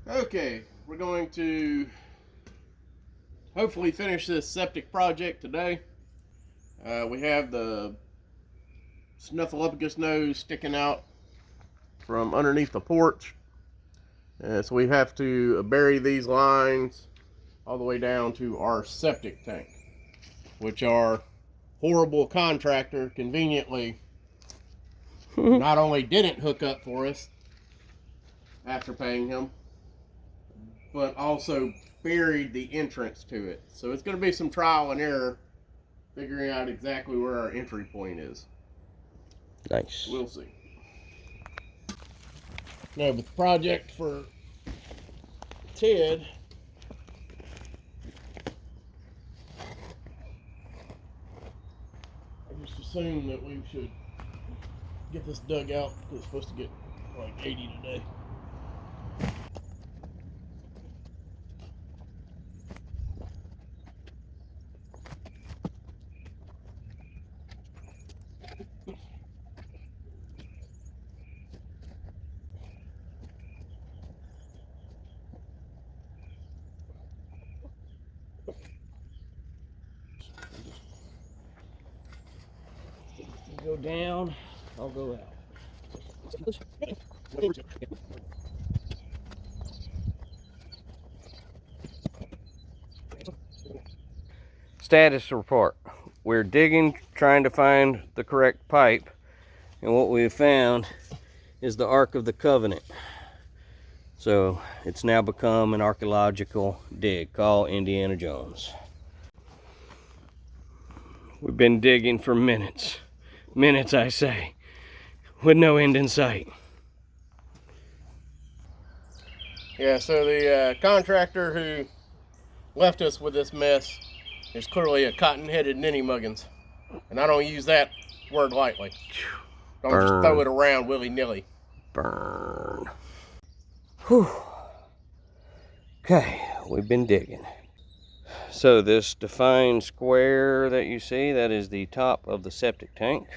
Okay, we're going to hopefully finish this septic project today. We have the snuffleupagus nose sticking out from underneath the porch. So we have to bury these lines all the way down to our septic tank, which our horrible contractor conveniently not only didn't hook up for us after paying him, but also buried the entrance to it. So it's going to be some trial and error figuring out exactly where our entry point is. Nice. We'll see. Now, with the project for Ted, I just assume that we should get this dug out because it's supposed to get like 80 today. You go down, I'll go out. Status report. We're digging, trying to find the correct pipe, and what we have found is the Ark of the Covenant. So it's now become an archaeological dig. Call Indiana Jones. We've been digging for minutes. Minutes, I say, with no end in sight. Yeah, so the contractor who left us with this mess is clearly a cotton-headed ninny muggins. And I don't use that word lightly. Don't just throw it around willy-nilly. Burn. Whew. Okay, we've been digging. So this defined square that you see, that is the top of the septic tank.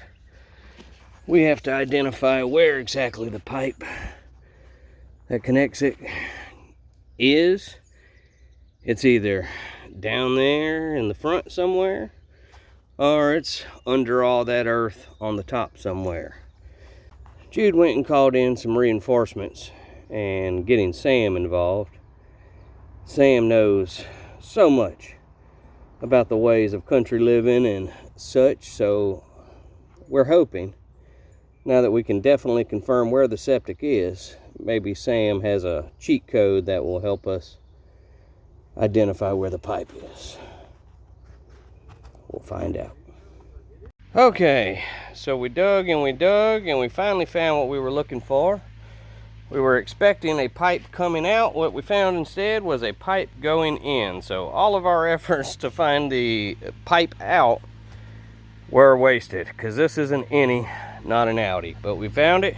We have to identify where exactly the pipe that connects it is. It's either down there in the front somewhere, or it's under all that earth on the top somewhere. Jude went and called in some reinforcements and getting Sam involved. Sam knows so much about the ways of country living and such, so we're hoping now that we can definitely confirm where the septic is, maybe Sam has a cheat code that will help us identify where the pipe is. We'll find out. Okay, so we dug and we finally found what we were looking for. We were expecting a pipe coming out. What we found instead was a pipe going in. So all of our efforts to find the pipe out were wasted, because this is an innie, not an outie. But we found it.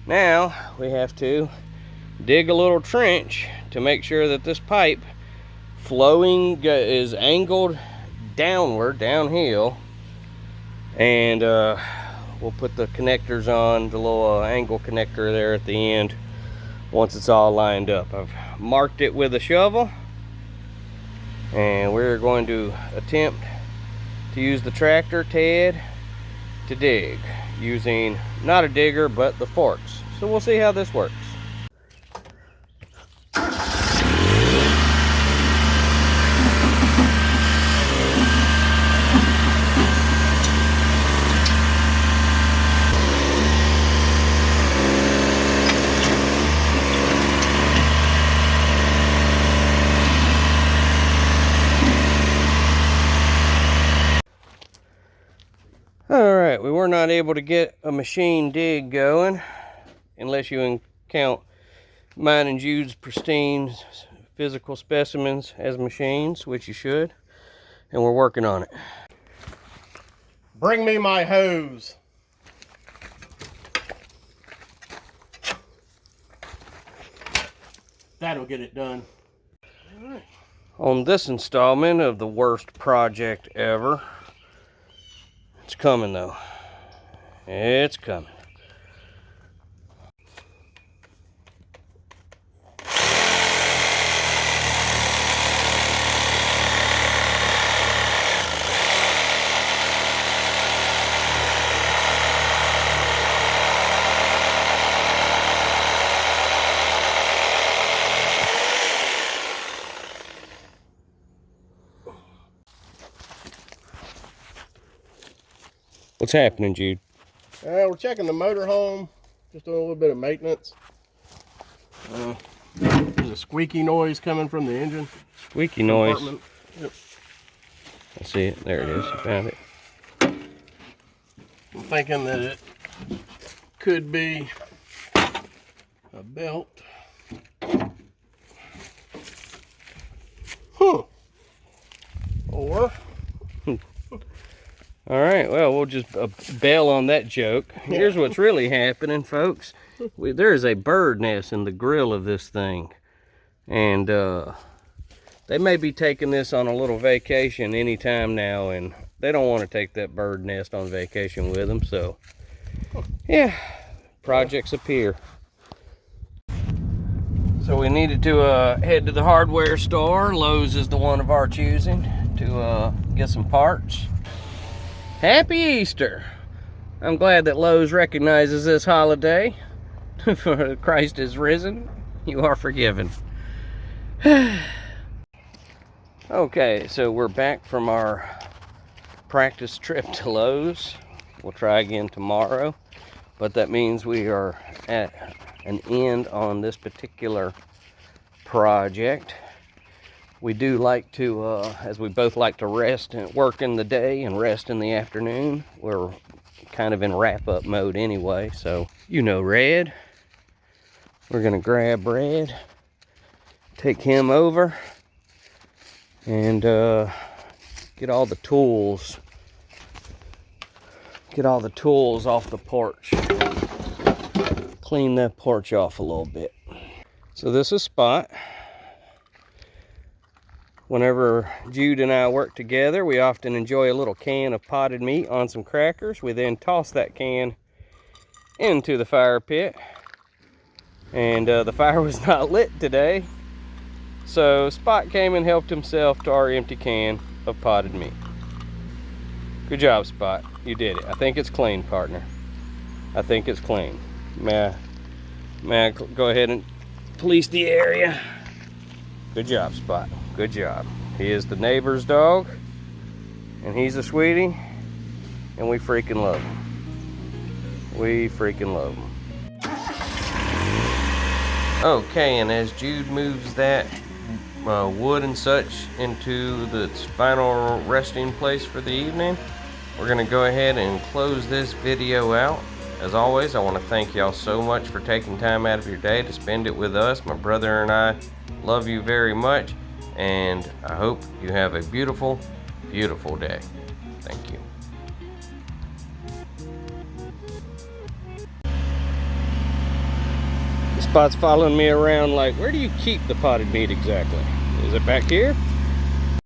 Now we have to dig a little trench to make sure that this pipe flowing is angled downward, downhill, and we'll put the connectors on, the little angle connector there at the end once it's all lined up. I've marked it with a shovel, and we're going to attempt to use the tractor, Ted, to dig using not a digger but the forks. So we'll see how this works. Alright, we were not able to get a machine dig going, unless you count mine and Jude's pristine physical specimens as machines, which you should, and we're working on it. Bring me my hose. That'll get it done. All right. On this installment of the worst project ever, it's coming though. It's coming. What's happening, Jude? We're checking the motor home, just doing a little bit of maintenance. There's a squeaky noise coming from the engine. Squeaky noise. Yep. I see it. There it is. I found it. I'm thinking that it could be a belt. Huh. Or all right, well, we'll just bail on that joke. Here's what's really happening, folks. There is a bird nest in the grill of this thing. And they may be taking this on a little vacation anytime now, and they don't want to take that bird nest on vacation with them. So, yeah, projects appear. So we needed to head to the hardware store. Lowe's is the one of our choosing to get some parts. Happy Easter! I'm glad that Lowe's recognizes this holiday. For Christ is risen, you are forgiven. Okay, so we're back from our practice trip to Lowe's. We'll try again tomorrow, but that means we are at an end on this particular project. We do like to, as we both like to rest and work in the day and rest in the afternoon, we're kind of in wrap-up mode anyway. So, you know Red. We're gonna grab Red, take him over, and get all the tools off the porch. Clean that porch off a little bit. So this is Spot. Whenever Jude and I work together, we often enjoy a little can of potted meat on some crackers. We then toss that can into the fire pit. And the fire was not lit today. So Spot came and helped himself to our empty can of potted meat. Good job, Spot. You did it. I think it's clean, partner. I think it's clean. May I go ahead and police the area? Good job, Spot. Good job. He is the neighbor's dog, and he's a sweetie, and we freaking love him. We freaking love him. Okay, and as Jude moves that wood and such into its final resting place for the evening, we're going to go ahead and close this video out. As always, I want to thank y'all so much for taking time out of your day to spend it with us. My brother and I love you very much, and I hope you have a beautiful, beautiful day. Thank you. Spot's following me around like, where do you keep the potted meat exactly? Is it back here?